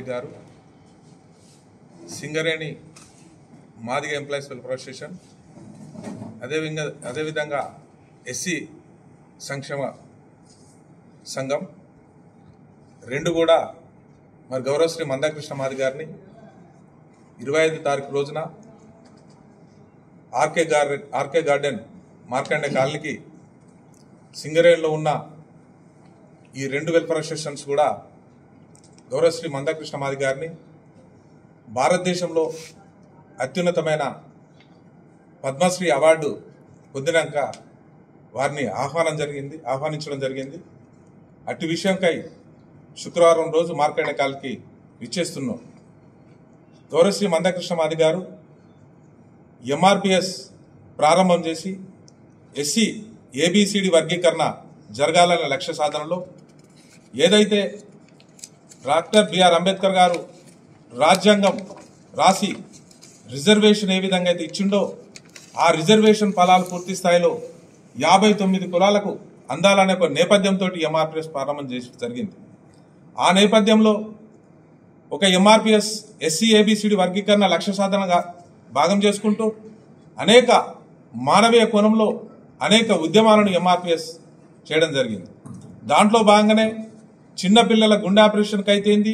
మాదిగ గారు Singareni Madiga employees welfare association అదేవిధంగా SC సంక్షేమ సంఘం రెండు కూడా మరి గౌరవశ్రీ మందాకృష్ణ మాదిగ గారిని 25 తారీఖు రోజున ఆర్కే గార్డెన్ మార్కండే కాలనీకి సింగరేణిలో ఉన్న ఈ రెండు వెల్ఫేర్ అసోసియేషన్స్ కూడా గౌరవశ్రీ మందాకృష్ణ మాదిగ గారిని భారతదేశంలో అత్యున్నతమైన పద్మశ్రీ అవార్డు పొందినాక వారిని ఆహ్వానించడం జరిగింది. అట్టి విషయంకై శుక్రవారం రోజు మార్కండే కాలనీకి విచ్చేస్తున్నాం. గౌరవశ్రీ మందాకృష్ణ మాదిగ గారు ఎంఆర్పిఎస్ ప్రారంభం చేసి ఎస్సీ ఏబిసిడి వర్గీకరణ జరగాలనే లక్ష్య సాధనలో ఏదైతే డాక్టర్ బిఆర్ అంబేద్కర్ గారు రాజ్యాంగం రాసి రిజర్వేషన్ ఏ విధంగా అయితే ఇచ్చిండో ఆ రిజర్వేషన్ ఫలాలు పూర్తి స్థాయిలో 59 కులాలకు అందాలనే ఒక నేపథ్యంతో ఎంఆర్పిఎస్ ప్రారంభం చేసి జరిగింది. ఆ నేపథ్యంలో ఒక ఎంఆర్పిఎస్ ఎస్సీ ఏబిసిడి వర్గీకరణ లక్ష్య సాధనగా భాగం చేసుకుంటూ అనేక మానవీయ కోణంలో అనేక ఉద్యమాలను ఎంఆర్పిఎస్ చేయడం జరిగింది. దాంట్లో భాగంగానే చిన్నపిల్లల గుండె ఆపరేషన్కి అయితేంది,